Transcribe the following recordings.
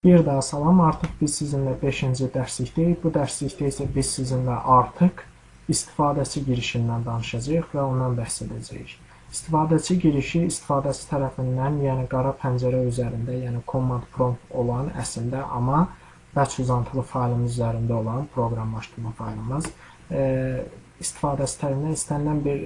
Bir daha salam, artıq biz sizinlə 5-ci dərslikdəyik. Bu dərslikdə isə biz sizinlə artıq istifadəçi girişindən danışacağıq və ondan bəhs edəcəyik. İstifadəçi girişi istifadəçi tərəfindən, yəni qara pəncərə üzərində, yəni command prompt olan əslində, amma batch uzantılı faylımız üzərində olan proqramlaşdırma faylımız. İstifadəçi tərəfindən istənilən bir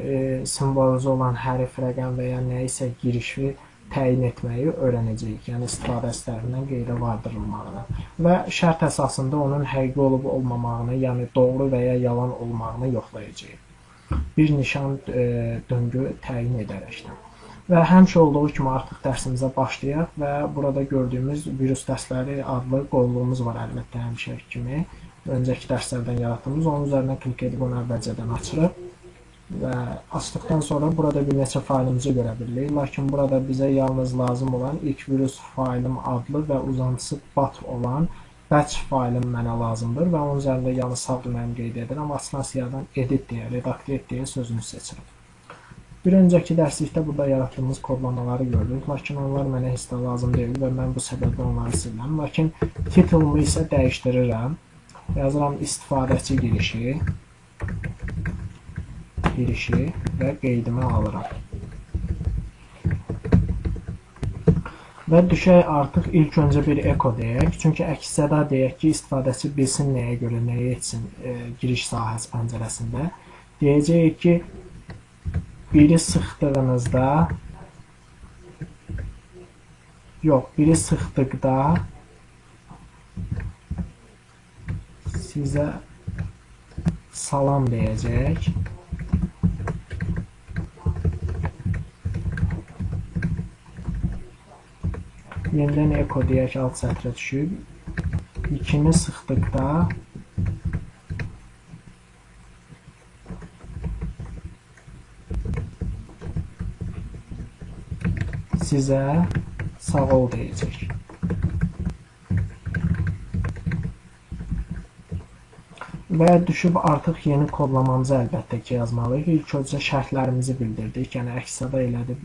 simvolizə olan hərf, rəqəm və ya nə isə girişi təyin etməyi öyrənəcəyik. Yəni istifadəçi tərəfindən qeydə vardırılmağını və şərt əsasında onun həqiqi olub olmamağını, yəni doğru və ya yalan olmağını yoxlayacağıq. Bir nişan döngü təyin edərəkdən. Və həmişə olduğu kimi artıq dərsimizə başlayaq və burada gördüyümüz virus dərsləri adlı qovluğumuz var əlbəttə həmişə kimi. Öncəki dərslərdən yaratdığımız, onun üzərinə klik edib onu əvvəlcədən açırıq. Və açdıqdan sonra burada bir neçə faylımızı görə bilirik. Lakin burada bizə yalnız lazım olan ilk virus faylım adlı və uzantısı bat olan batch faylım mənə lazımdır və onun üzərində yalnız sağ düyməni qeyd edirəm. Açılan siyahıdan edit deyə, redaktə et deyə sözünü seçirəm. Bir öncəki dərslikdə burada yaratdığımız kodlamaları gördük. Lakin onlar mənə heç də lazım deyil və mən bu səbəbdən onları siləm. Lakin titulumu isə dəyişdirirəm. Yazıram istifadəçi girişi və qeydimi alıram. Və düşək artıq ilk öncə bir eko deyək. Çünki əks səda deyək ki, istifadəçi bilsin nəyə görə, nəyə etsin giriş sahəsi pəncərəsində. Deyəcəyik ki, biri sıxdıqda sizə salam deyəcək. Yenidən eko deyək, alt sətrə düşüb. 2-ni sıxdıqda sizə sağ ol deyəcək. Və düşüb artıq yeni kodlamamızı əlbəttə ki yazmalıyıq. İlk öncə şərtlərimizi bildirdik. Yəni əks səda elədib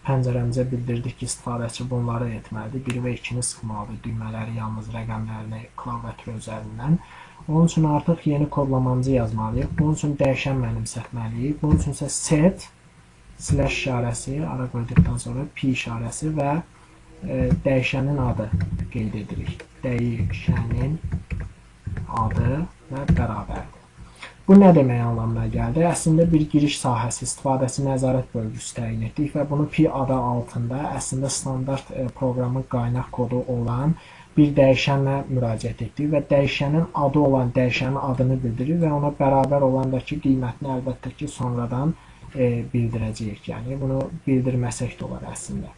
pəncərəmizə bildirdik ki, istifadəçi bunları etməlidir. 1 və 2-ni sıxmalıdır, düymələri yalnız rəqəmlərini klaviatura üzərindən. Onun üçün artıq yeni kodlamamızı yazmalıyıq. Bunun üçün dəyişən mənimsətməliyik. Bunun üçün isə set, slash işarəsi, ara qoyduqdan sonra pi işarəsi və dəyişənin adı qeyd edirik. Dəyişənin adı və bərabərdir. Bu nə demək anlamına gəldi? Əslində bir giriş sahəsi istifadəçi nəzarət bölgüsü təyin etdik və bunu pi adı altında əslində standart proqramın qaynaq kodu olan bir dəyişənlə müraciət etdik və dəyişənin adı olan dəyişənin adını bildirir və ona bərabər olandakı qiymətini əlbəttə ki sonradan bildirəcəyik. Yəni bunu bildirməsək də olar əslində.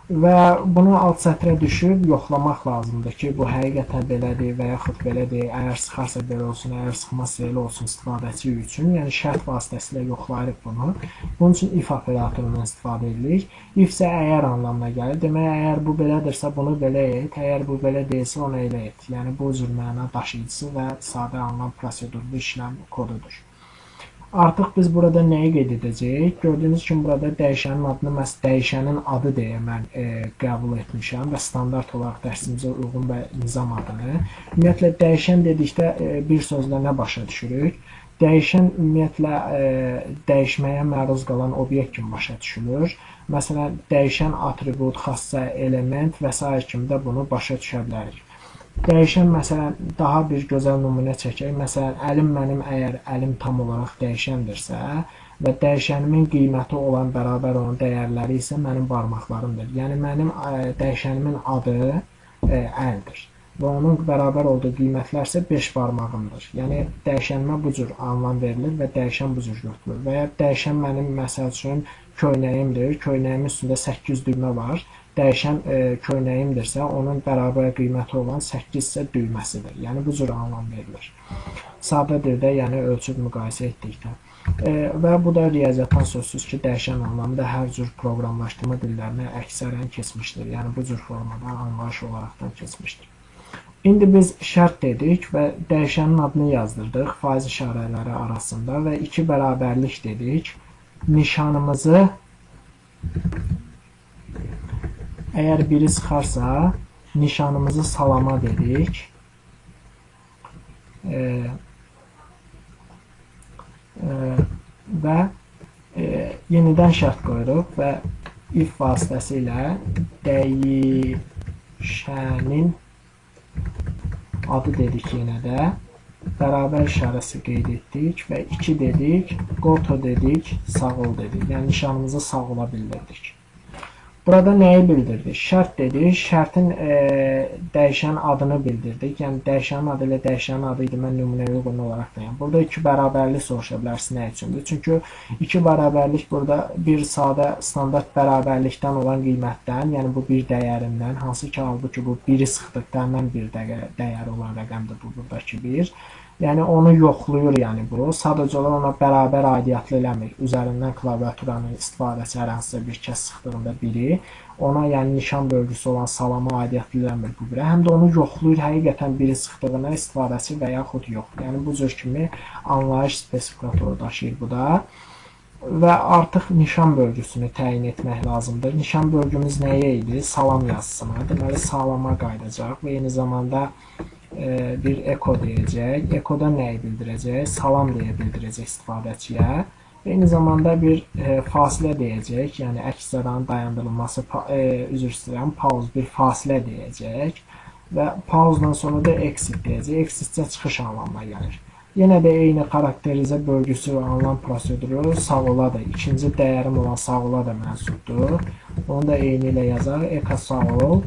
Və bunu alt sətrə düşüb yoxlamaq lazımdır ki, bu həqiqətən belədir və yaxud belədir, əgər sıxarsa belə olsun, əgər sıxmazsa elə olsun istifadəçi üçün. Yəni şərt vasitəsilə yoxlayırıq bunu. Bunun üçün if operatorundan istifadə edirik. If isə əgər anlamına gəlir. Demək, əgər bu belədirsə bunu belə et, əgər bu belə deyilsə onu elə et. Yəni bu cür məna daşıyıcısı və sadə anlam prosedurlu işləm kodudur. Artıq biz burada nəyi qeyd edəcəyik? Gördüyünüz kimi burada dəyişənin adını məhz dəyişənin adı deyə mən qəbul etmişəm və standart olaraq dərsimizə uyğun və nizam adını. Ümumiyyətlə, dəyişən dedikdə bir sözlə nə başa düşürük? Dəyişən ümumiyyətlə dəyişməyə məruz qalan obyekt kimi başa düşülür. Məsələn, dəyişən atribut, xassa, element və s. kimi də bunu başa düşə bilərik. Dəyişən, məsələn, daha bir gözəl nümunə çəkək. Məsələn, əlim mənim əgər əlim tam olaraq dəyişəndirsə və dəyişənimin qiyməti olan bərabər olan dəyərləri isə mənim barmaqlarımdır. Yəni, mənim dəyişənimin adı əldir və onun bərabər olduğu qiymətlər isə 5 barmağımdır. Yəni, dəyişənimə bu cür anlam verilir və dəyişən bu cür götürülür. Və ya dəyişən mənim, məsəl üçün, köynəyimdir. Köynəyimin üstündə 8 düymə var. Dəyişən köynəyimdirsə, onun bərabər qiyməti olan 8 isə düyməsidir. Yəni, bu cür anlam verilir. Sadə dildə, yəni ölçüb müqayisə etdikdə. Və bu da riyaziyyatdan sözsüz ki, dəyişən anlamda hər cür proqramlaşdırma dillərinə əksərən keçmişdir. Yəni, bu cür formada anlayış olaraqdan keçmişdir. İndi biz şərt dedik və dəyişənin adını yazdırdıq faiz işarələri arasında və 2 bərabərlik dedik. Nişanımızı əgər biri çıxarsa, nişanımızı salama dedik. Və yenidən şərt qoyuruq və if vasitəsilə dəyişənin adı dedik yenə də. Bərabər işarəsi qeyd etdik və 2 dedik, qoto dedik, sağ ol dedik. Yəni nişanımızı sağ ola bildirdik. Burada nəyi bildirdik? Şərt dedik, şərtin dəyişən adını bildirdik. Yəni dəyişənin adı ilə dəyişənin adı idi, mən nümunəyə uyğun olaraq deyəm. Burada 2 bərabərlik soruşa bilərsiniz nə üçündür? Çünki 2 bərabərlik burada bir sadə standart bərabərlikdən olan qiymətdən, yəni bu bir dəyərindən, hansı ki halbuki bu biri sıxdıqdan bir dəyəri olan rəqəmdir bu buradakı bir. Yəni onu yoxluyur, yəni bu. Sadəcə olaraq ona bərabər aidiyyatlı eləmir. Üzərindən klaviaturanın istifadəçi hər hansısa bir kəs sıxdığında biri, ona yəni nişan bölgüsü olan salama aidiyyatlı eləmir bu birə. Həm də onu yoxluyur, həqiqətən biri sıxdığına istifadəçi və yaxud yox. Yəni bu cür kimi anlayış spesifikatoru daşıyır bu da. Və artıq nişan bölgüsünü təyin etmək lazımdır. Nişan bölgümüz nəyə idi? Salam yazısına. Deməli salama qayıdacaq və eyni zamanda bir eko deyəcək. Ekoda nəyi bildirəcək? Salam deyə bildirəcək istifadəçiyə. Eyni zamanda bir fasilə deyəcək. Yəni əks sədanın dayandırılması, üzr istəyirəm, pauz bir fasilə deyəcək. Və pauzdan sonra da exit deyəcək. Exit isə çıxış anlamına gəlir. Yenə də eyni xarakterizə bölgüsü və anlam proseduru sağ ola da, ikinci dəyərim olan sağ ola da mənsubdur. Onu da eyni ilə yazarıq. Eka sağ ol.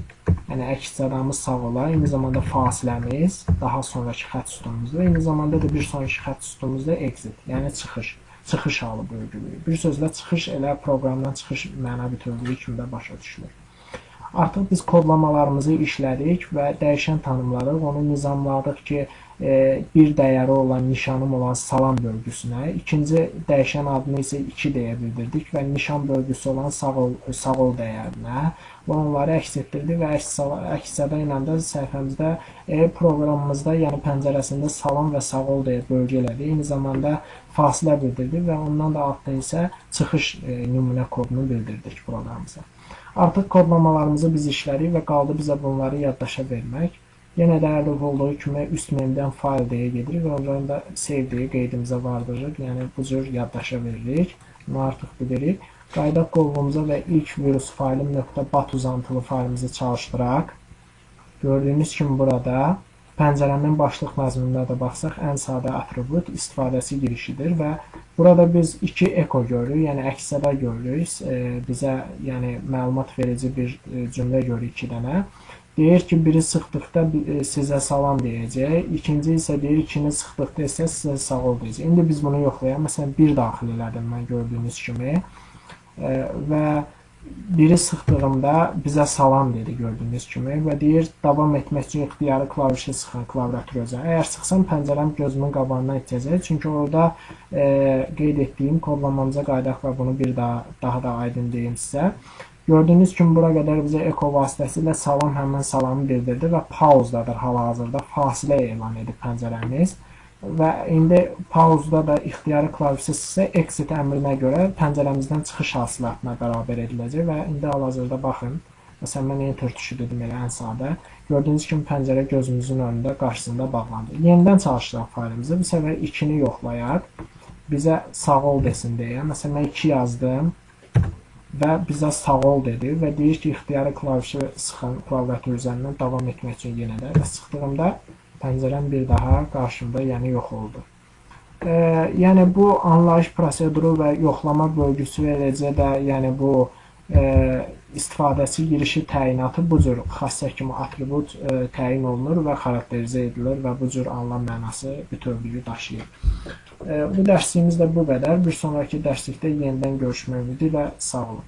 Yəni əks sədamız sağ ola. Eyni zamanda fasiləmiz daha sonraki xətt sütunumuzdur. Eyni zamanda da bir sonraki xətt sütunumuzda exit, yəni çıxış. Çıxış halı bölgülüyü. Bir sözlə çıxış elə proqramdan çıxış məna bütövlüyü kimi də başa düşülür. Artıq biz kodlamalarımızı işlədik və dəyişən tanımladıq. Onu nizamladıq ki, bir dəyəri olan, nişanım olan salam bölgüsünə, ikinci dəyişən adını isə 2 deyə bildirdik və nişan bölgüsü olan sağ ol dəyərinə və onları əks etdirdik və əks səda ilə də səhifəmizdə proqramımızda, yəni pəncərəsində salam və sağ ol deyə bölgü elədik. Eyni zamanda fasilə bildirdik və ondan da altda isə çıxış nümunə kodunu bildirdik proqramımıza. Artıq kodlamalarımızı biz işlədik və qaldı bizə bunları yaddaşa vermək. Yenə də hər olduğu kimi üst menüdən fayl deyə gedirik və ondan da save deyə qeydimizə vardırırıq. Yəni bu cür yaddaşa veririk. Bunu artıq bilirik. Qaydaq qovluğumuza və ilk virus faylim.bat uzantılı faylimizi çalışdıraq. Gördüyünüz kimi burada pəncərənin başlıq məzmununa da baxsaq, ən sadə atribut istifadəçi girişidir və burada biz 2 eko görürük, yəni əks səda görürük. Bizə yəni məlumat verici bir cümlə görürük 2 dənə. Deyir ki, biri sıxdıqda sizə salam deyəcək, ikinci isə deyir, ikini sıxdıqda isə sizə sağ ol deyəcək. İndi biz bunu yoxlayaq. Məsələn, 1 daxil elədim mən gördüyünüz kimi və biri sıxdığımda bizə salam dedi gördüyünüz kimi və deyir, davam etmək üçün ixtiyarı klavişi sıxın, klaviatur özə. Əgər sıxsam, pəncərəm gözümün qabağından itəcək. Çünki orada qeyd etdiyim kodlamamıza qaydaq və bunu bir daha da aydın deyim sizə. Gördüyünüz kimi bura qədər bizə eko vasitəsilə salam həmən salamı bildirdi və pauzdadır hal-hazırda, fasilə elan edib pəncərəmiz. Və indi pauzda da ixtiyarı klavişi sıxsa exit əmrinə görə pəncərəmizdən çıxış hasilatına bərabər ediləcək və indi hal-hazırda baxın. Məsələn, mən enter tuşu dedim elə ən sadə. Gördüyünüz kimi pəncərə gözümüzün önündə, qarşısında bağlandı. Yenidən çalışdıraq faylimizi. Bu səfər 2-ni yoxlayaq. Bizə sağ ol desin deyə. Məsələn, mən 2 yazdım və bizə sağ ol dedi və deyir ki, ixtiyarı klavişi sıxın klaviatur üzərindən davam etmək üçün yenə də və sıxdığımda pəncərəm bir daha qarşımda, yəni yox oldu. Yəni bu anlayış proseduru və yoxlama bölgüsü və eləcə də yəni bu istifadəçi girişi təyinatı bu cür xassə kimi atribut təyin olunur və xarakterizə edilir və bu cür anlam mənası bütövlüyü daşıyır. Bu dərsliyimiz də bu qədər. Bir sonraki dərslikdə yenidən görüşmək ümidi ilə sağ olun.